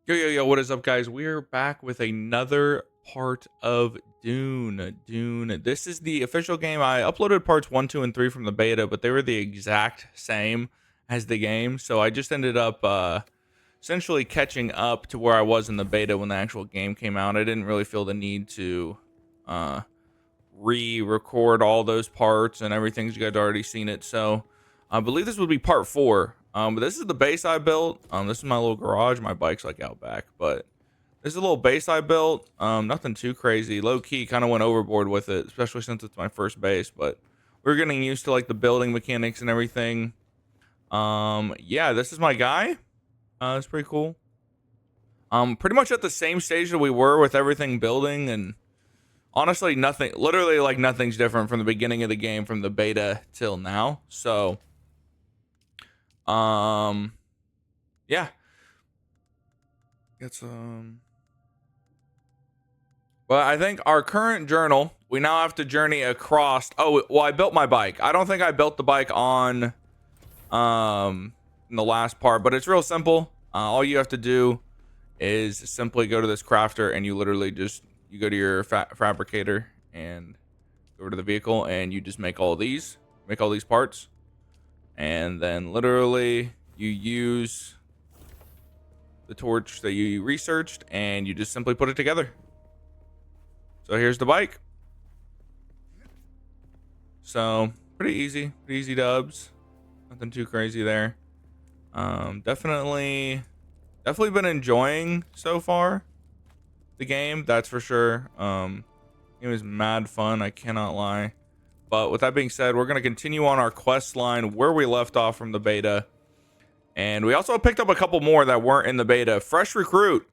Yo, what is up, guys? We're back with another part of Dune. This is the official game. I uploaded parts 1, 2, and 3 from the beta, but they were the exact same as the game. So I just ended up essentially catching up to where I was in the beta when the actual game came out. I didn't really feel the need to uh, re-record all those parts and everything. You guys already seen it. So I believe this would be part 4. But this is the base I built. This is my little garage. My bike's like out back, but this is a little base I built. Nothing too crazy. Low key, kind of went overboard with it, especially since it's my first base. But we're getting used to like the building mechanics and everything. Yeah, this is my guy. It's pretty cool. Pretty much at the same stage that we were with everything building, and honestly, nothing. Literally, like nothing's different from the beginning of the game, from the beta till now. So, yeah. It's Well, I think our current journal, we now have to journey across. Oh, well, I built my bike. I don't think I built the bike on in the last part, but it's real simple. All you have to do is simply go to this crafter, and you literally just you go to your fabricator and go over to the vehicle, and you just make all these parts, and then literally you use the torch that you researched, and you just simply put it together. So here's the bike. So pretty easy dubs. Nothing too crazy there. Definitely been enjoying so far the game, that's for sure. It was mad fun, I cannot lie. But with that being said, we're gonna continue on our quest line where we left off from the beta. And we also picked up a couple more that weren't in the beta. Fresh recruit.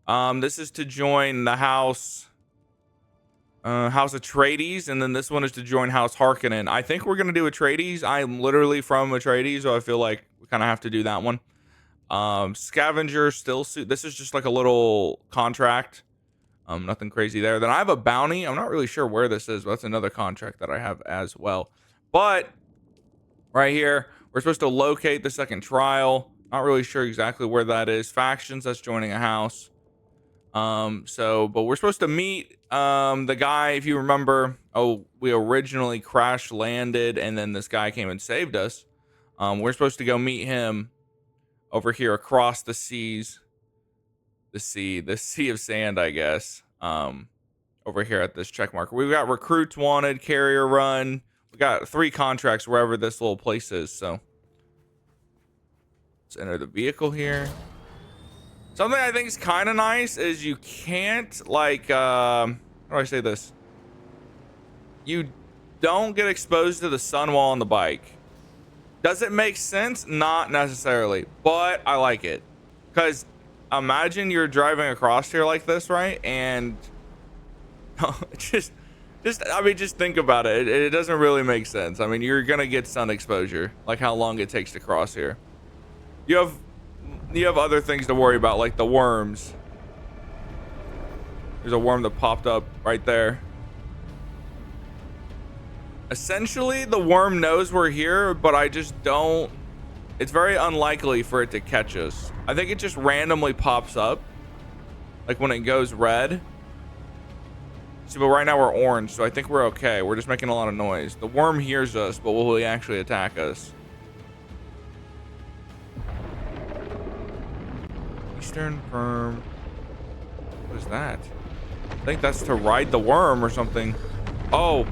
This is to join the House Atreides, and then this one is to join House Harkonnen. I think we're gonna do Atreides. I'm literally from Atreides, so I feel like we kind of have to do that one. Scavenger still suit. This is just like a little contract. Nothing crazy there. Then I have a bounty. I'm not really sure where this is, but that's another contract that I have as well. But right here, we're supposed to locate the second trial. Not really sure exactly where that is. Factions, that's joining a house. But we're supposed to meet the guy, if you remember. Oh, we originally crash landed, and then this guy came and saved us. We're supposed to go meet him over here across the seas. The sea of sand, I guess. Over here at this check marker. We've got recruits wanted, carrier run. We got 3 contracts wherever this little place is. So let's enter the vehicle here. Something I think is kind of nice is you can't like how do I say this? You don't get exposed to the sun while on the bike. Does it make sense? Not necessarily, but I like it. Because imagine you're driving across here like this, right? And just I mean, just think about it. It doesn't really make sense. I mean, you're gonna get sun exposure, like how long it takes to cross here. You have other things to worry about, like the worms. There's a worm that popped up right there. Essentially, the worm knows we're here, but I just don't. It's very unlikely for it to catch us. I think it just randomly pops up, like when it goes red. See, but right now we're orange, so I think we're okay. We're just making a lot of noise. The worm hears us, but will he actually attack us? Eastern Firm. What is that? I think that's to ride the worm or something. Oh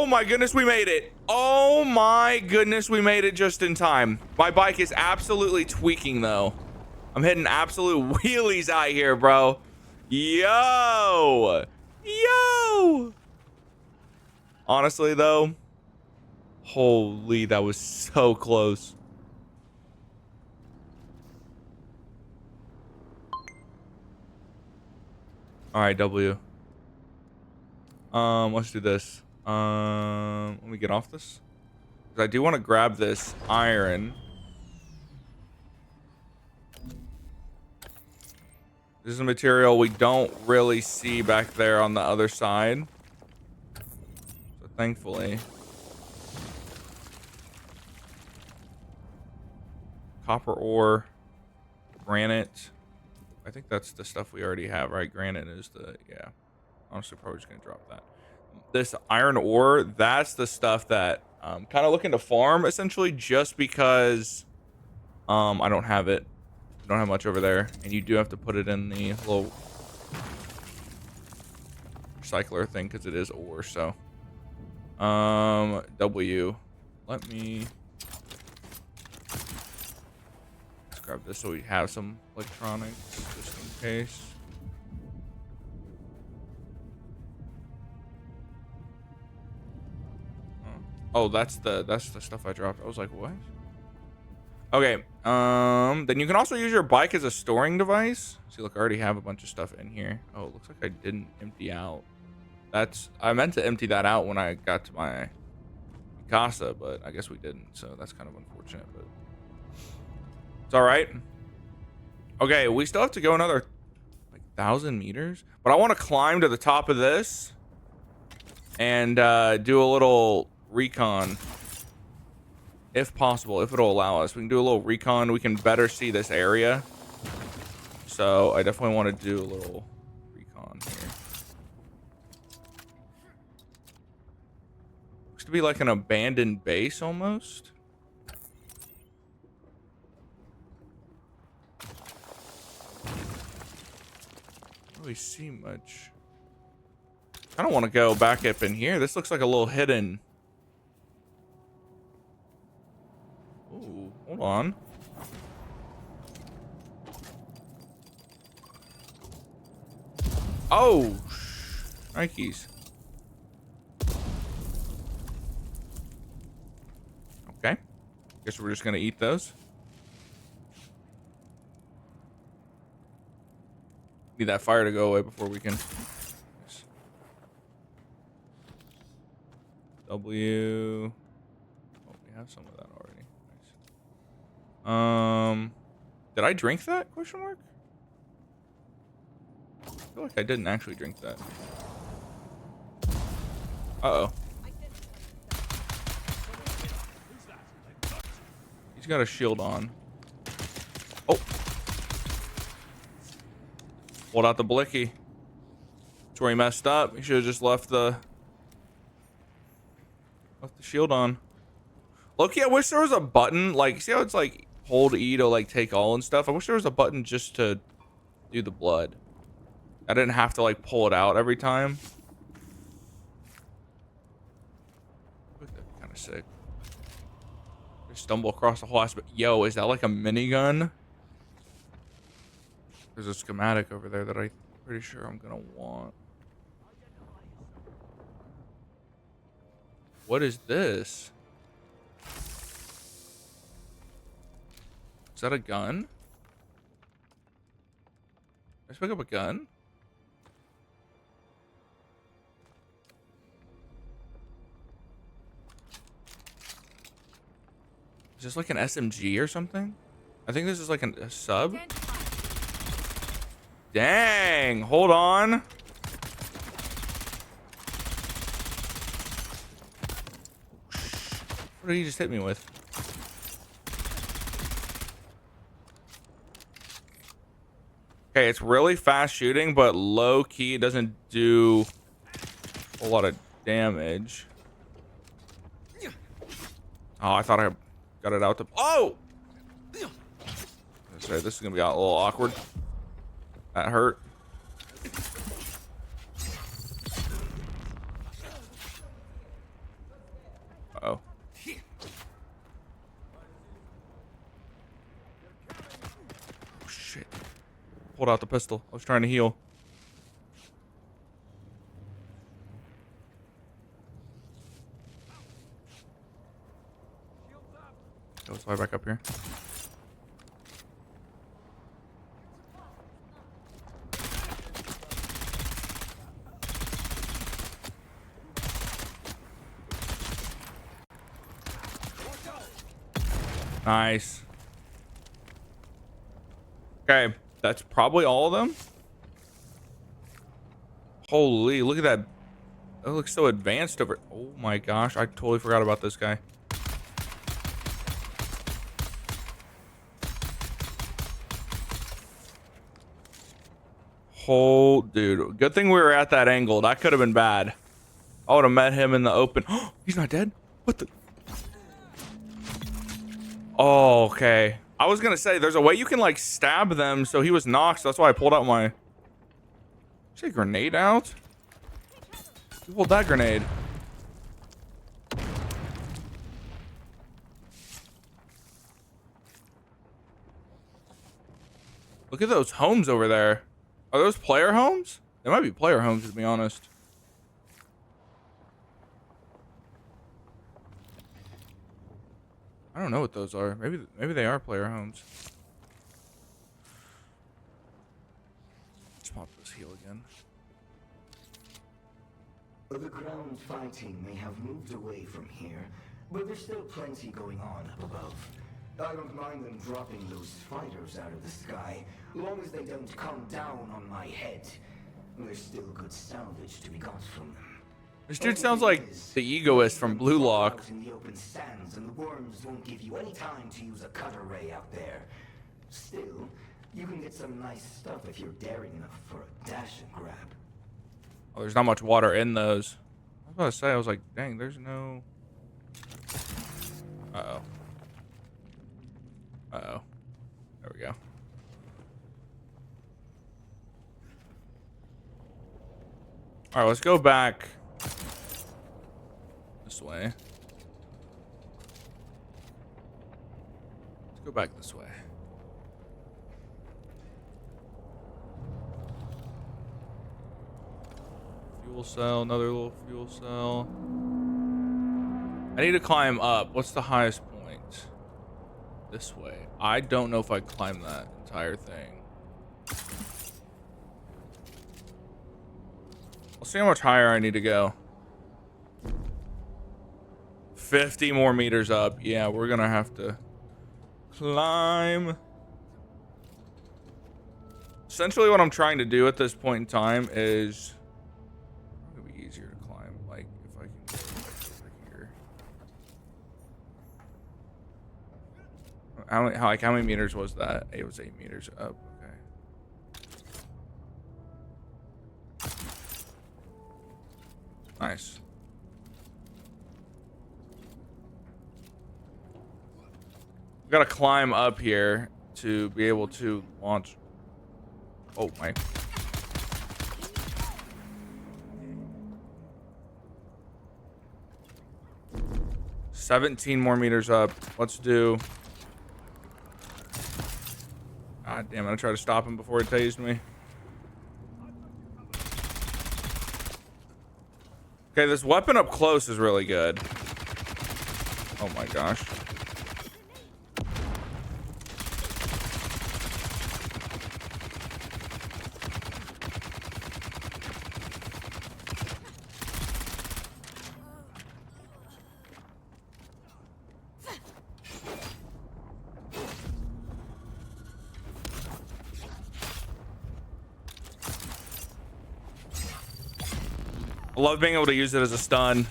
my goodness, we made it. Oh my goodness, we made it just in time. My bike is absolutely tweaking though. I'm hitting absolute wheelies out here, bro. Yo. Honestly though, holy, that was so close. All right, W. Let's do this. Let me get off this, because I do want to grab this iron. This is a material we don't really see back there on the other side. So thankfully. copper ore, granite. I think that's the stuff we already have, right? Granite is the, yeah. Honestly, probably just gonna drop that. This iron ore, that's the stuff that I'm kind of looking to farm essentially, just because I don't have it. I don't have much over there, and you do have to put it in the little recycler thing because it is ore. So W, let me let's grab this so we have some electronics just in case. Oh, that's the stuff I dropped. I was like, what? Okay. Then you can also use your bike as a storing device. See, look, I already have a bunch of stuff in here. Oh, it looks like I didn't empty out. I meant to empty that out when I got to my casa, but I guess we didn't. So that's kind of unfortunate, but it's all right. Okay, we still have to go another like 1,000 meters, but I want to climb to the top of this and do a little recon. If possible, if it'll allow us, we can do a little recon. We can better see this area. So I definitely want to do a little recon here. Looks to be like an abandoned base almost. Don't really see much. I don't want to go back up in here. This looks like a little hidden. Ooh, hold on. Oh, Nikes. Okay. Guess we're just gonna eat those. Need that fire to go away before we can. W. Oh, we have some of that already. Nice. Did I drink that? Question mark. I feel like I didn't actually drink that. Uh-oh. He's got a shield on. Oh. Pulled out the blicky. That's where he messed up. He should have just left the shield on. Loki, I wish there was a button. Like, see how it's like hold E to like take all and stuff? I wish there was a button just to do the blood. I didn't have to like pull it out every time. Kind of sick. Just stumble across the whole aspect. Yo, is that like a minigun? There's a schematic over there that I'm pretty sure I'm gonna want. What is this? Is that a gun? Let's pick up a gun. Is this like an SMG or something? I think this is like a sub. Dang, hold on. What did he just hit me with? Okay, it's really fast shooting, but low key doesn't do a lot of damage. Oh, I thought I got it out to. Oh! Sorry, this is gonna be a little awkward. That hurt. Uh-oh. Oh, shit. Pulled out the pistol. I was trying to heal. Let's fly back up here. Nice. Okay, that's probably all of them. Holy, look at that. That looks so advanced over. Oh my gosh, I totally forgot about this guy. Oh, dude. Good thing we were at that angle. That could have been bad. I would have met him in the open. He's not dead? What the? Oh, okay. I was gonna say, there's a way you can, like, stab them, so he was knocked, so that's why I pulled out my... Say grenade out? You pulled that grenade. Look at those homes over there. Are those player homes? They might be player homes, to be honest. I don't know what those are. Maybe they are player homes. Let's pop this heal again. The ground fighting may have moved away from here, but there's still plenty going on up above. I don't mind them dropping those fighters out of the sky, long as they don't come down on my head. There's still good salvage to be got from them. This dude sounds like the egoist from Blue Lock. In the open sands, and the worms won't give you any time to use a cutter ray out there. Still, you can get some nice stuff if you're daring enough for a dash and grab. Oh, there's not much water in those. I was about to say, I was like, dang, there's no... Uh-oh. Uh-oh. There we go. Alright, let's go back this way. Let's go back this way. Fuel cell, another little fuel cell. I need to climb up. What's the highest point? This way. I don't know if I climb that entire thing. I'll see how much higher I need to go. 50 more meters up. Yeah, we're gonna have to climb. Essentially what I'm trying to do at this point in time is... It'll be easier to climb, like, if I can go over here. How many meters was that? It was 8 meters up. Okay. Nice. We gotta climb up here to be able to launch. Oh my. $17 more meters up. Let's do. God damn it, I try to stop him before he tased me. Okay, this weapon up close is really good. Oh my gosh. I love being able to use it as a stun.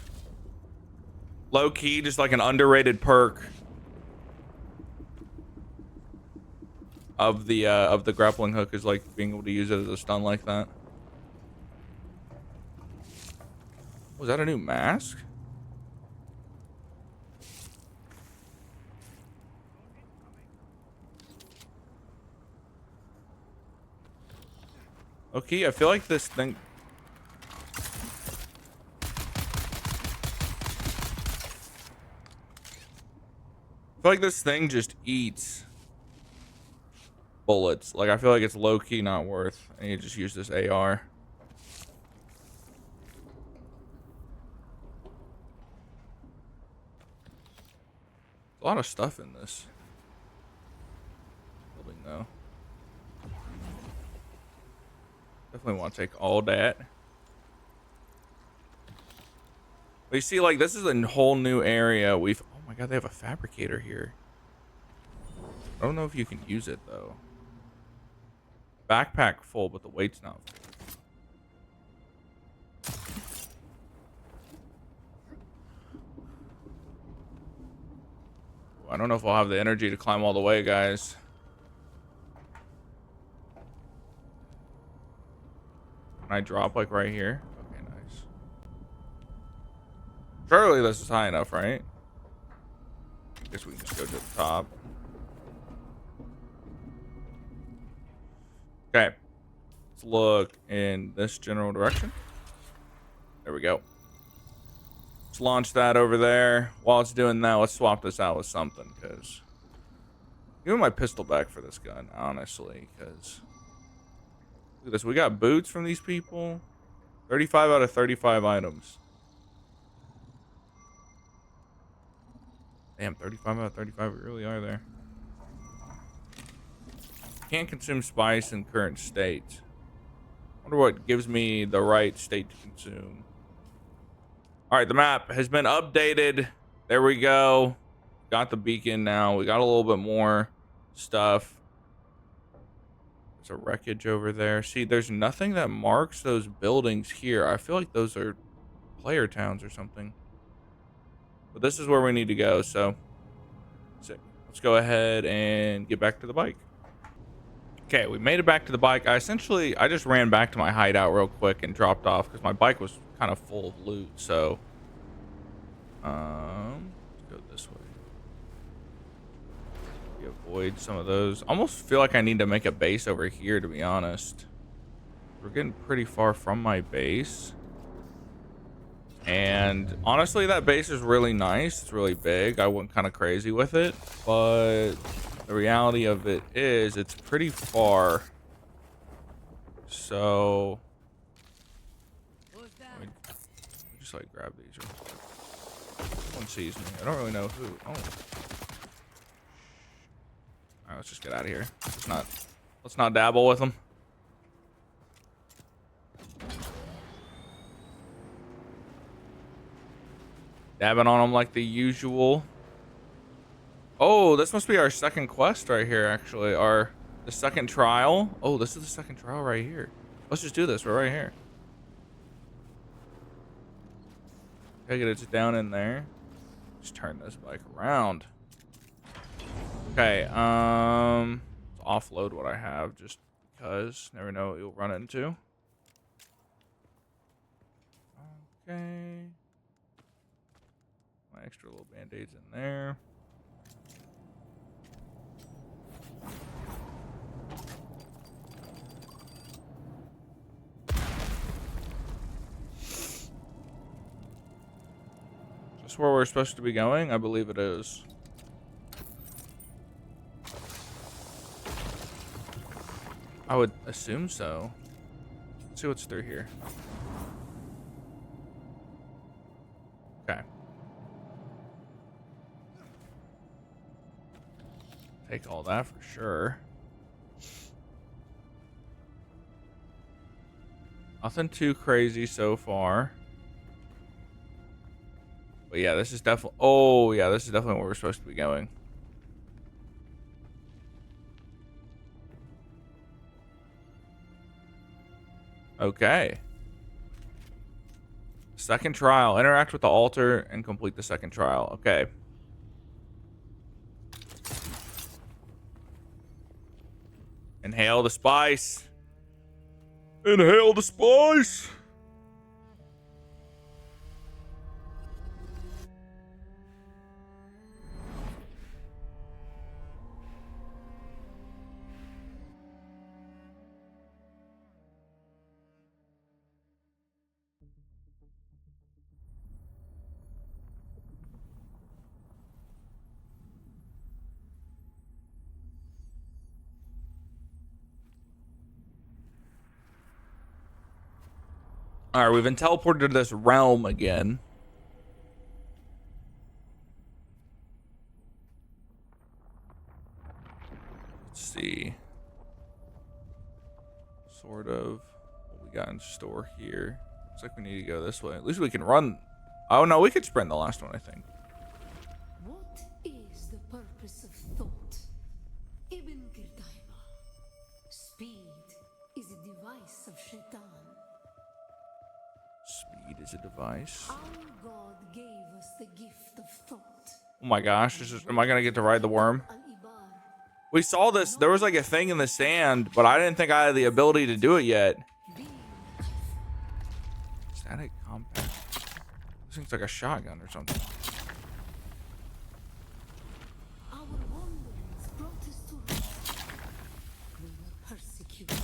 Low key, just like an underrated perk of the grappling hook is like being able to use it as a stun like that. Was that a new mask? Okay, I feel like this thing. I feel like this thing just eats bullets. Like, I feel like it's low-key not worth. I need to just use this AR. A lot of stuff in this building, though. Definitely want to take all that. But you see, like, this is a whole new area. Oh my god, they have a fabricator here. I don't know if you can use it, though. Backpack full, but the weight's not full. I don't know if I'll have the energy to climb all the way, guys. Can I drop like right here? Okay, nice. Surely this is high enough, right? Guess we can just go to the top. Okay. Let's look in this general direction. There we go. Let's launch that over there. While it's doing that, let's swap this out with something, because give me my pistol back for this gun, honestly, because look at this. We got boots from these people. 35 out of 35 items. Damn, 35 out of 35 we really are there. Can't consume spice in current state. Wonder what gives me the right state to consume. All right, the map has been updated. There we go. Got the beacon now. We got a little bit more stuff. There's a wreckage over there. See, there's nothing that marks those buildings here. I feel like those are player towns or something. But this is where we need to go, so sick. Let's go ahead and get back to the bike. Okay, we made it back to the bike. I just ran back to my hideout real quick and dropped off because my bike was kind of full of loot. So, let's go this way. We avoid some of those. Almost feel like I need to make a base over here, to be honest. We're getting pretty far from my base. And honestly, that base is really nice. It's really big. I went kind of crazy with it, but the reality of it is it's pretty far. So let me just like grab these real quick. Someone sees me. I don't really know who. Oh. All right, let's just get out of here. Let's not dabble with them. Dabbing on them like the usual. Oh, this must be our second quest right here, actually. The second trial. Oh, this is the second trial right here. Let's just do this. We're right here. Take it, it's down in there. Just turn this bike around. Okay, let's offload what I have just because. Never know what you'll run into. Okay. My extra little band-aids in there. Is this where we're supposed to be going? I believe it is. I would assume so. Let's see what's through here. Okay. Take all that for sure. Nothing too crazy so far. But yeah, this is definitely... Oh, yeah, this is definitely where we're supposed to be going. Okay. Second trial. Interact with the altar and complete the second trial. Okay. Inhale the spice. Inhale the spice. All right, we've been teleported to this realm again. Let's see. Sort of what we got in store here. Looks like we need to go this way. At least we can run. Oh, no, we could sprint the last one, I think. What is the purpose of thought? Ibn Kirdaiba. Speed is a device of Shaitan. Speed is a device. Our God gave us the gift of thought. Oh my gosh, am I gonna get to ride the worm? We saw this, there was like a thing in the sand, but I didn't think I had the ability to do it yet. Compact. This thing's like a shotgun or something. Our wanderings brought us to rest. We were persecuted.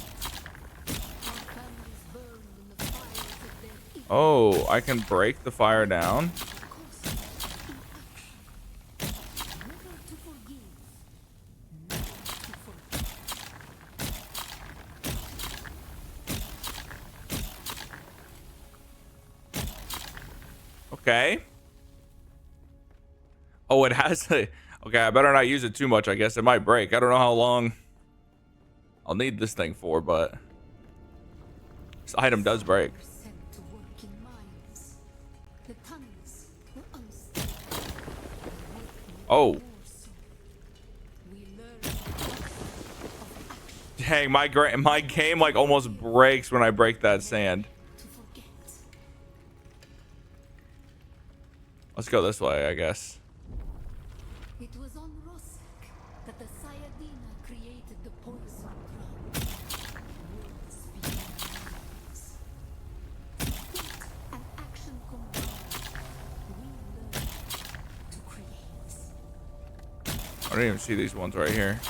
Our families burned in the fires of their ignorance. Oh, I can break the fire down. Cost in action. Never to forgive. Never to forget. Okay. Oh, it has a... Okay, I better not use it too much, I guess. It might break. I don't know how long I'll need this thing for, but... This item does break. Were sent to work in mines. The tunnels were unstable. Oh. More so. We learned the cost of action Dang, my game like almost breaks when I break that sand. to forget. Let's go this way, I guess. It was on Rosek that the Sayadina created the poison ground. Words beyond words. Thought and action combined, we learned to create. I don't even see these ones right here.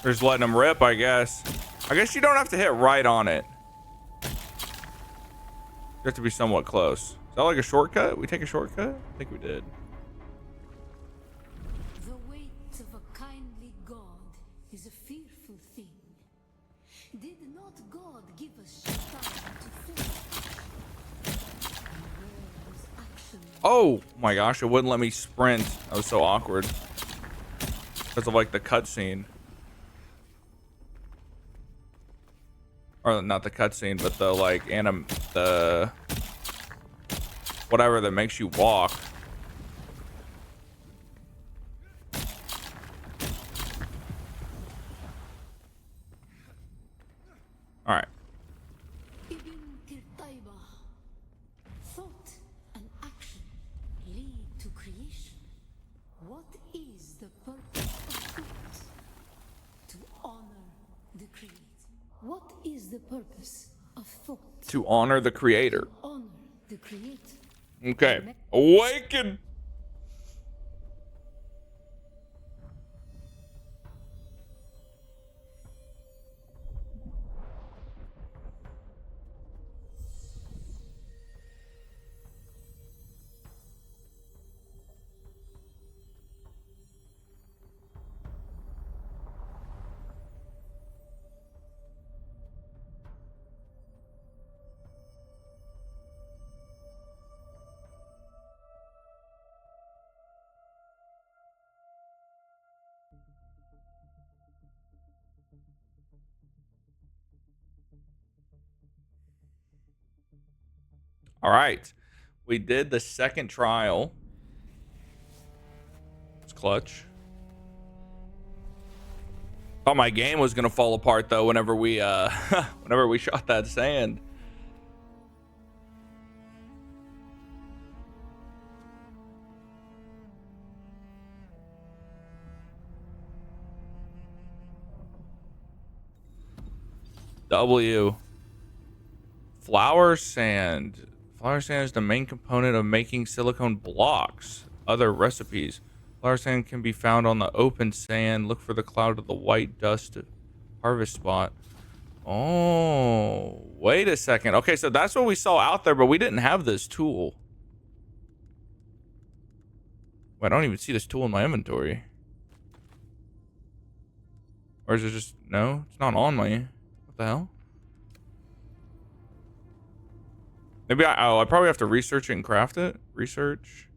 They're just letting them rip, I guess. I guess you don't have to hit right on it. You have to be somewhat close. Is that like a shortcut? We take a shortcut? I think we did. The weight of a kindly God is a fearful thing. Did not God give us Shaitan to force action? And where was action? Oh my gosh, it wouldn't let me sprint. That was so awkward. Because of like the cutscene. Or not the cutscene, but the like the whatever that makes you walk. All right. Ibn Kirtaiba. Thought and action lead to creation. What is the purpose of thought? To honor the creator. What is the purpose of thought? To honor the creator. Honor the creator. Okay. Awaken. All right. We did the second trial. It's clutch. Thought my game was gonna fall apart though whenever we whenever we shot that sand. W. Flour sand. Flour sand is the main component of making silicone blocks. Other recipes. Flour sand can be found on the open sand. Look for the cloud of the white dust harvest spot. Oh, wait a second. Okay, so that's what we saw out there, but we didn't have this tool. Wait, I don't even see this tool in my inventory. Or is it just... No, it's not on my... What the hell? Maybe I probably have to research it and craft it. Research.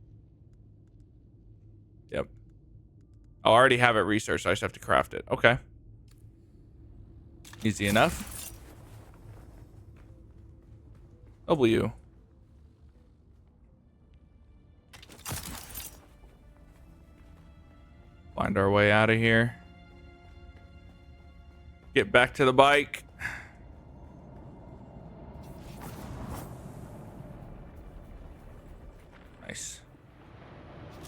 Yep. I already have it researched. I just have to craft it. Okay. Easy enough. W. Find our way out of here. Get back to the bike. Nice.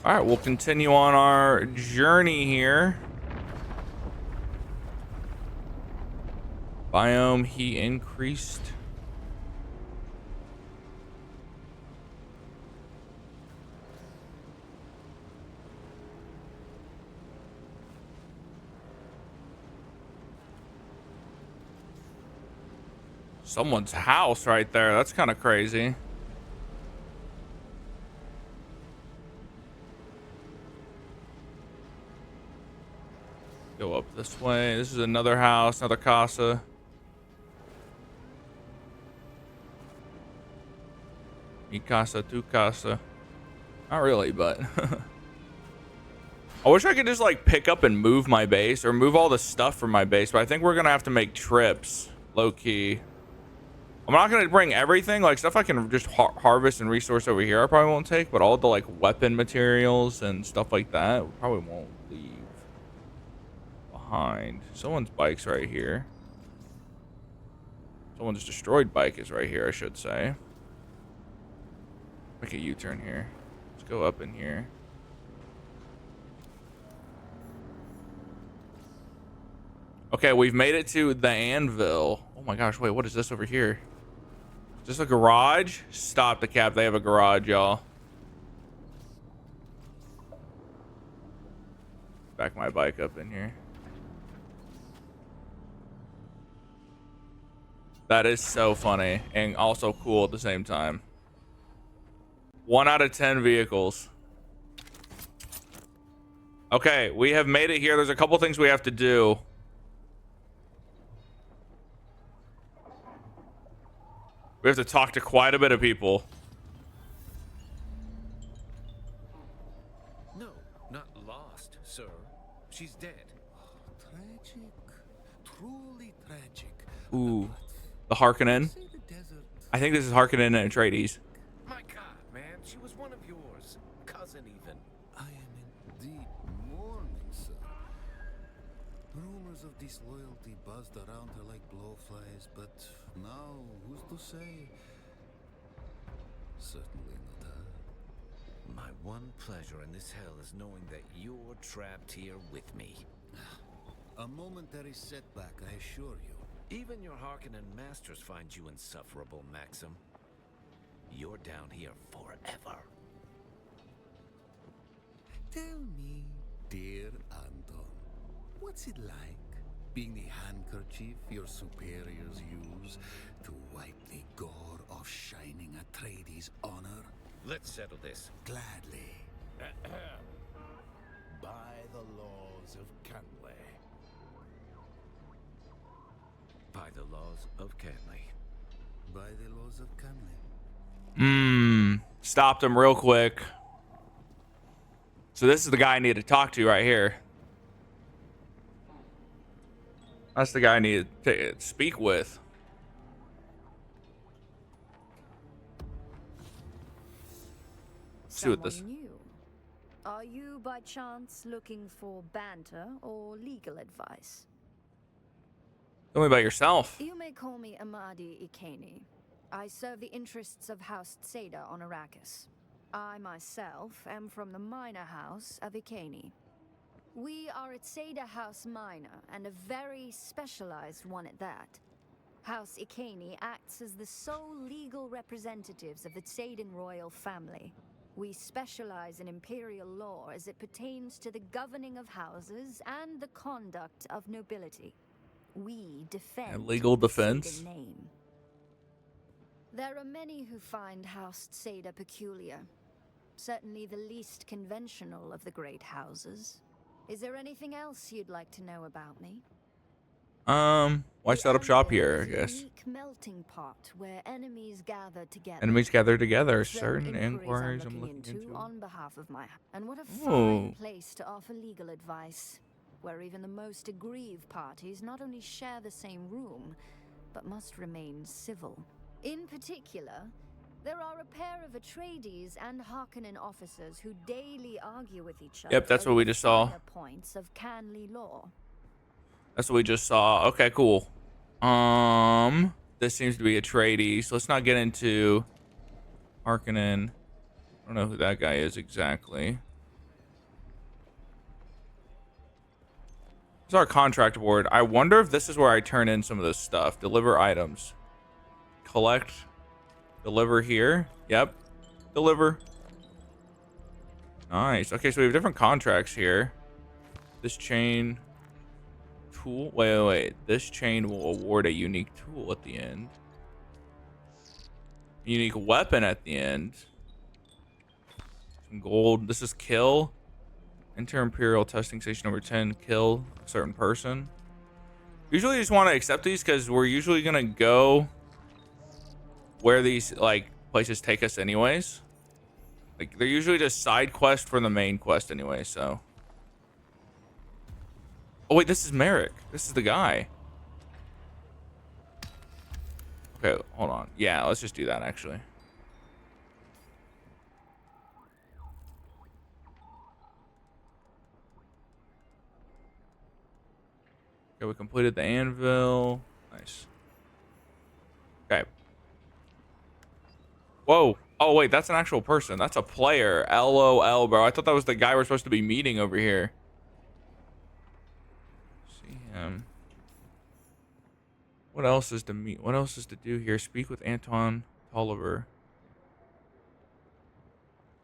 All right, we'll continue on our journey here. Biome heat increased. Someone's house right there. That's kind of crazy. Go up this way. This is another house, another casa. Mi casa, tu casa. Not really, but I wish I could just like pick up and move my base or move all the stuff from my base, but I think we're gonna have to make trips, low key. I'm not gonna bring everything, like stuff I can just harvest and resource over here I probably won't take, but all the like weapon materials and stuff like that we probably won't leave behind. Someone's bike's right here. Someone's destroyed bike is right here, I should say. Make a U-turn here. Let's go up in here. Okay, we've made it to the anvil. Oh my gosh, wait, what is this over here? Is this a garage? Stop the cap, they have a garage, y'all. Back my bike up in here. That is so funny and also cool at the same time. 1 out of 10 vehicles. Okay, we have made it here. There's a couple things we have to do. We have to talk to quite a bit of people. No, not lost, sir. She's dead. Tragic. Truly tragic. Ooh, the Harkonnen. Say the desert. I think this is Harkonnen and Atreides. My God, man, she was one of yours. Cousin even. I am in deep mourning, sir. Rumors of disloyalty buzzed around her like blowflies, but now who's to say? Certainly not her. My one pleasure in this hell is knowing that you're trapped here with me. A momentary setback, I assure you. Even your Harkonnen masters find you insufferable, Maxim. You're down here forever. Tell me, dear Anton, what's it like being the handkerchief your superiors use to wipe the gore of shining Atreides' honor? Let's settle this. Gladly. By the laws of Canley. By the laws of Canley. By the laws of Canley. Stopped him real quick. So this is the guy I need to talk to right here. That's the guy I need to speak with. See what this. Someone new. Are you by chance looking for banter or legal advice? Tell me about yourself. You may call me Amadi Ikeni. I serve the interests of House Tseda on Arrakis. I myself am from the minor house of Ikeni. We are a Tseda House minor, and a very specialized one at that. House Ikeni acts as the sole legal representatives of the Tsedan royal family. We specialize in imperial law as it pertains to the governing of houses and the conduct of nobility. We defend And legal the defense. Tseda name. There are many who find House Tseda peculiar. Certainly the least conventional of the great houses. Is there anything else you'd like to know about me? Why set up shop here, I Anvil is a guess. unique melting pot where enemies gather together. Enemies gather together. Certain Certain inquiries I'm looking looking into. on behalf of my and what a Ooh. fine place to offer legal advice, where even the most aggrieved parties not only share the same room, but must remain civil. In particular, There are a pair of Atreides and Harkonnen officers who daily argue with each other. Yep, that's what over we the just saw. finer points of Canley law. That's what we just saw. Okay, cool. This seems to be Atreides. Let's not get into Harkonnen. I don't know who that guy is exactly. It's our contract board. I wonder if this is where I turn in some of this stuff. Deliver items. Collect. Deliver here. Yep. Deliver. Nice. Okay, so we have different contracts here. This chain tool. Wait. This chain will award a unique tool at the end. A unique weapon at the end. Some gold. This is kill. Enter Imperial testing station number 10. Kill a certain person. Usually you just want to accept these because we're usually going to go where these like places take us anyways. Like they're usually just side quest for the main quest anyway, so. Oh wait, this is Merrick. This is the guy. Okay, hold on. Yeah, let's just do that actually. Okay, we completed the anvil. Nice. Okay. Whoa. Oh, wait, that's an actual person. That's a player. LOL, bro. I thought that was the guy we're supposed to be meeting over here. See him. What else is to meet? What else is to do here? Speak with Anton Tolliver.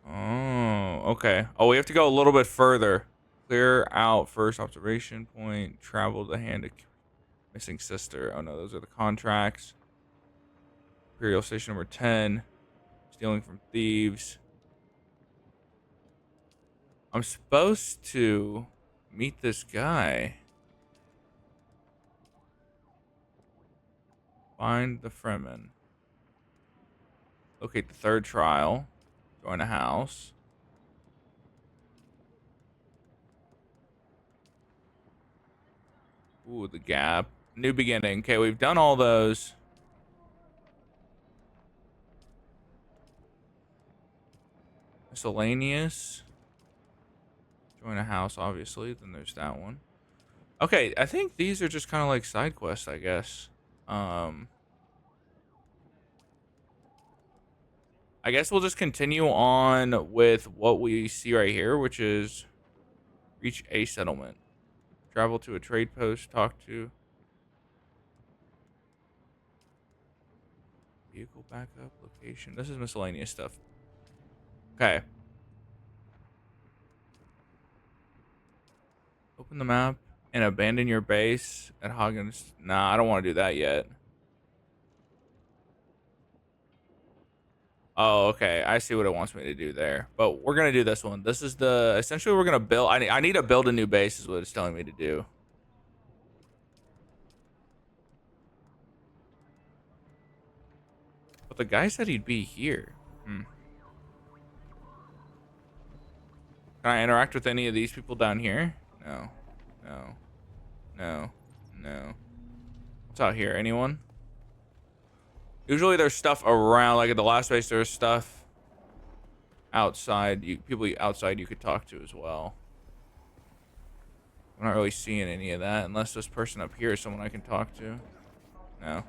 Oh, okay. Oh, we have to go a little bit further. Clear out first observation point. Travel to hand a missing sister. Oh, no, those are the contracts. Imperial Station number 10. Stealing from thieves. I'm supposed to meet this guy. Find the Fremen. Locate the third trial. Join a house. Ooh, the gap. New beginning. Okay, we've done all those. Miscellaneous. Join a house, obviously. Then there's that one. Okay, I think these are just kind of like side quests, I guess. I guess we'll just continue on with what we see right here, which is reach a settlement. Travel to a trade post, talk to vehicle backup, location. This is miscellaneous stuff. Okay. Open the map and abandon your base at Hoggins. Nah, I don't want to do that yet. Oh, okay. I see what it wants me to do there. But we're going to do this one. This is the... Essentially, we're going to build... I need to build a new base is what it's telling me to do. But the guy said he'd be here. Can I interact with any of these people down here? No. No. No. No. What's out here? Anyone? Usually there's stuff around, like at the last base, there's stuff outside. People outside you could talk to as well. I'm not really seeing any of that, unless this person up here is someone I can talk to. No.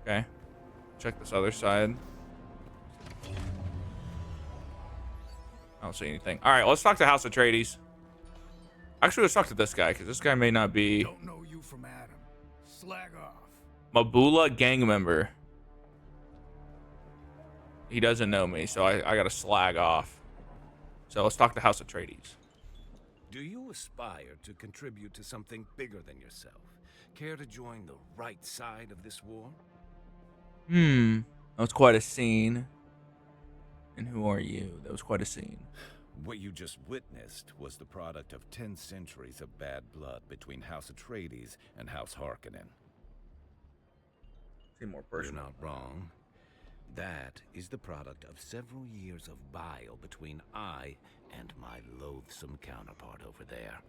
Okay. Check this other side. I don't see anything. All right, let's talk to House Atreides. Actually, let's talk to this guy, because this guy may not be... Don't know you from Adam. Slag off. Mabula gang member. He doesn't know me, so I gotta slag off. So let's talk to House Atreides. Do you aspire to contribute to something bigger than yourself? Care to join the right side of this war? That was quite a scene. And who are you? That was quite a scene. What you just witnessed was the product of 10 centuries of bad blood between House Atreides and House Harkonnen. Seem more You're personal. not wrong. That is the product of several years of bile between I and my loathsome counterpart over there.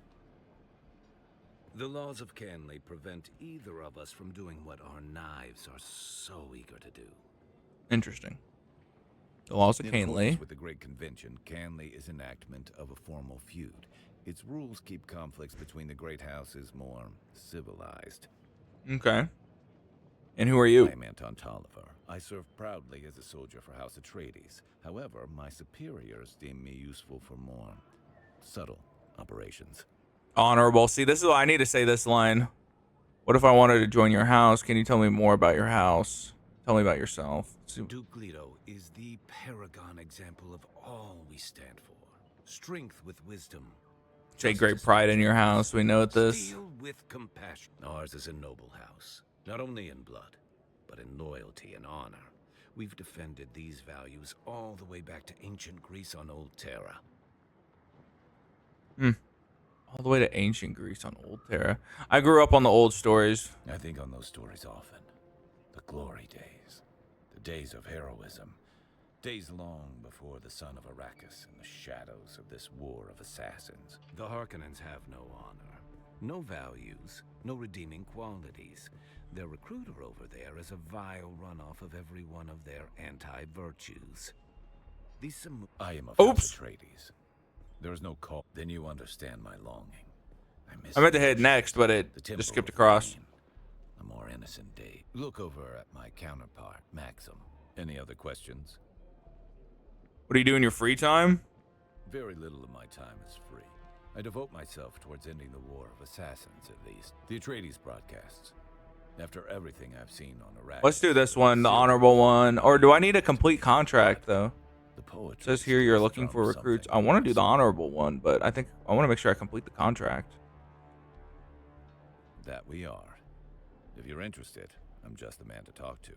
The laws of Canley prevent either of us from doing what our knives are so eager to do. Interesting. The laws of In accordance Canley. with the Great Convention, Canley is enactment of a formal feud. Its rules keep conflicts between the great houses more civilized. Okay. And who are I you? am Anton Tolliver. I serve proudly as a soldier for House Atreides. However, my superiors deem me useful for more subtle operations. Honorable. See, this is why I need to say this line. What if I wanted to join your house? Can you tell me more about your house? Tell me about yourself. See, Duke Leto is the paragon example of all we stand for. Strength with wisdom. take Justice great pride with in your justice, house. We know this. Steel with compassion. Ours is a noble house, not only in blood, but in loyalty and honor. We've defended these values all the way back to ancient Greece on Old Terra. All the way to ancient Greece on Old Terra. I grew up on the old stories. I think on those stories often. The glory days. The days of heroism. Days long before the son of Arrakis and the shadows of this war of assassins. The Harkonnens have no honor, no values, no redeeming qualities. Their recruiter over there is a vile runoff of every one of their anti-virtues. I am of House Atreides. There is no call. Then you understand my longing. I meant to hit next, but it just skipped across. A more innocent day. Look over at my counterpart, Maxim. Any other questions? What do you do in your free time? Very little of my time is free. I devote myself towards ending the war of assassins, at least. The Atreides broadcasts. After everything I've seen on Arrakis. Let's do this one, the honorable one. Or do I need a complete contract, though? The poetry It says here you're looking for recruits. I want to do the honorable one, but I think I want to make sure I complete the contract. That we are. If you're interested, I'm just the man to talk to.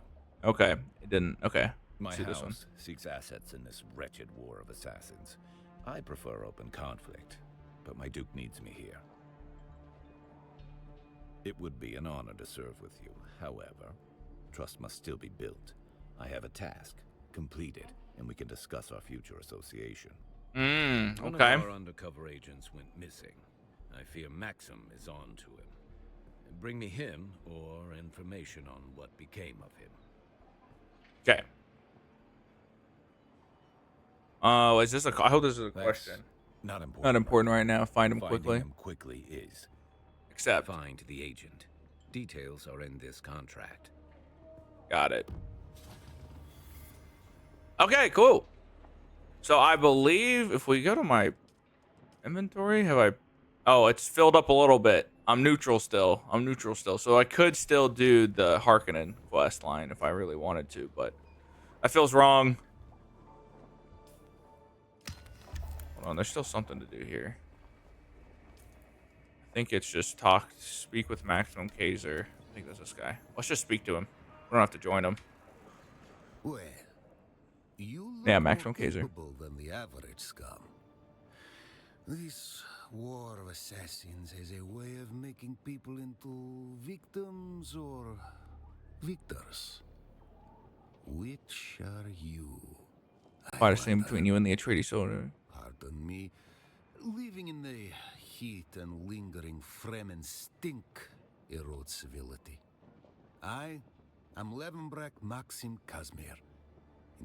Okay. It didn't. Okay. My Let's do this one. house seeks assets in this wretched war of assassins. I prefer open conflict, but my Duke needs me here. It would be an honor to serve with you. However, trust must still be built. I have a task. Complete it, and we can discuss our future association. One of Okay. our undercover agents went missing. I fear Maxim is on to him. Bring me him or information on what became of him. Okay. Oh, is this a? I hope this is a That's question. Not important. Not important right now. Find him Finding quickly. him quickly is. Accept. Find the agent. Details are in this contract. Got it. Okay, cool. So I believe if we go to my inventory, have I? Oh, it's filled up a little bit. I'm neutral still. So I could still do the Harkonnen quest line if I really wanted to, but that feels wrong. Hold on, there's still something to do here. I think it's just speak with Maximum Kaiser. I think that's this guy. Let's just speak to him. We don't have to join him. Well, you look Yeah, more Maximum Kaiser. capable than the average scum. This war of assassins has a way of making people into victims or victors. Which are you? Quite a scene between you and the Atreides soldier. Pardon me. Living in the heat and lingering Fremen stink erodes civility. I am Levenbrak Maxim Kazmir,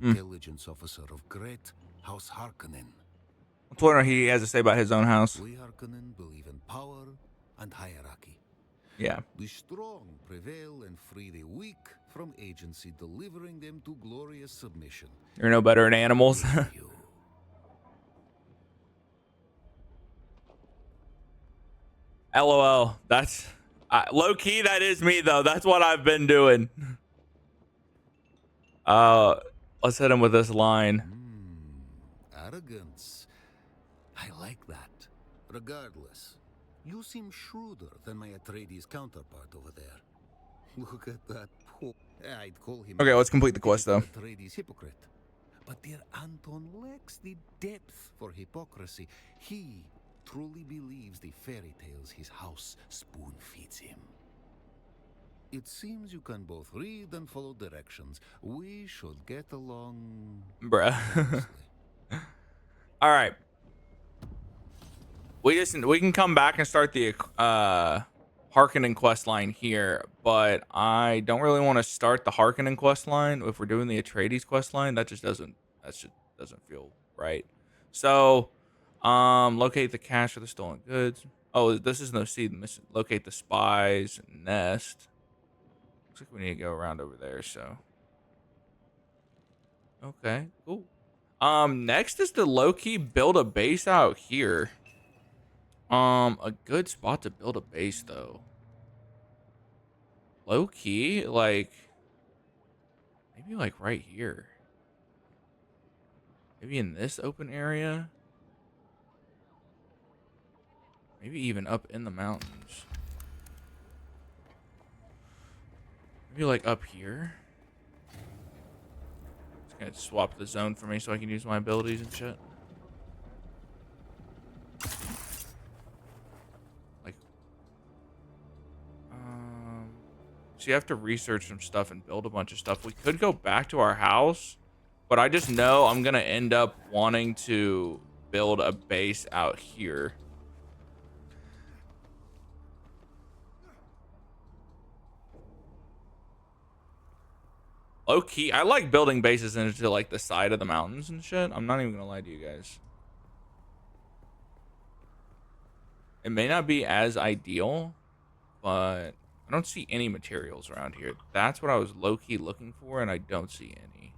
intelligence officer of Great House Harkonnen. Let's learn what he has to say about his own house. We Harkonnen believe in power and hierarchy. Yeah. The strong prevail and free the weak from agency, delivering them to glorious submission. You're no better at animals. You. LOL. That's low key. That is me though. That's what I've been doing. Let's hit him with this line. Arrogance. I like that. Regardless, you seem shrewder than my Atreides counterpart over there. Look at that poor... I'd call him... Okay, let's complete the quest though. Atreides hypocrite. But dear Anton lacks the depth for hypocrisy. He truly believes the fairy tales his house spoon feeds him. It seems you can both read and follow directions. We should get along... Bruh. nicely. All right. We can come back and start the Harkonnen quest line here, but I don't really want to start the Harkonnen quest line if we're doing the Atreides quest line. That just doesn't That shit doesn't feel right. So, locate the cache for the stolen goods. Oh, this is no seed mission. Locate the spies nest. Looks like we need to go around over there. So, okay, cool. Next is to low key build a base out here. A good spot to build a base though. Low key, like maybe like right here. Maybe in this open area. Maybe even up in the mountains. Maybe like up here. It's gonna swap the zone for me so I can use my abilities and shit. Like, so you have to research some stuff and build a bunch of stuff. We could go back to our house, but I just know I'm gonna end up wanting to build a base out here. Low key, I like building bases into like the side of the mountains and shit. I'm not even gonna lie to you guys. It may not be as ideal, but I don't see any materials around here. That's what I was low key looking for, and I don't see any.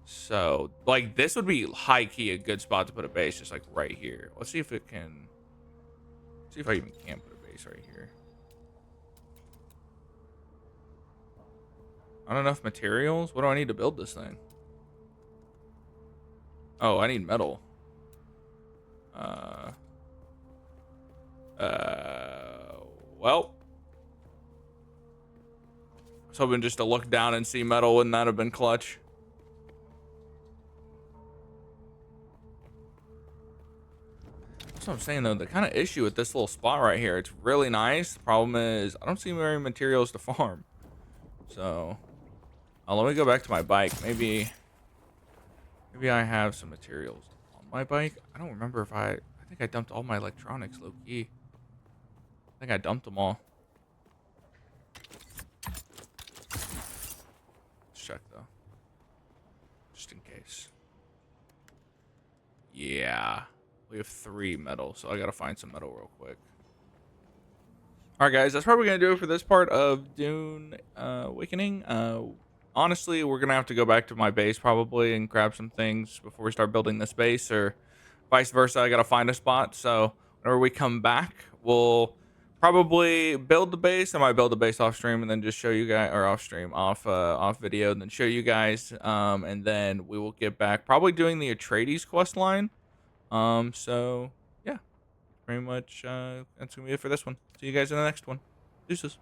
So, like, this would be high key a good spot to put a base, just like right here. Let's see if it can. See if I even can put a base right here. Not enough materials? What do I need to build this thing? Oh, I need metal. Well. I was hoping just to look down and see metal. Wouldn't that have been clutch? That's what I'm saying, though. The kind of issue with this little spot right here, it's really nice. The problem is I don't see very materials to farm. So, let me go back to my bike. Maybe I have some materials on my bike. I don't remember if I think I dumped all my electronics low key. I think I dumped them all. Let's check though, just in case. Yeah, we have 3 metal, so I gotta find some metal real quick. All right, guys, that's probably gonna do it for this part of Dune Awakening. Honestly, we're gonna have to go back to my base probably and grab some things before we start building this base, or vice versa. I gotta find a spot. So whenever we come back, we'll probably build the base. I might build the base off stream and then just show you guys, or off stream, off video, and then show you guys. And then we will get back probably doing the Atreides quest line. So yeah, pretty much that's gonna be it for this one. See you guys in the next one. Deuces.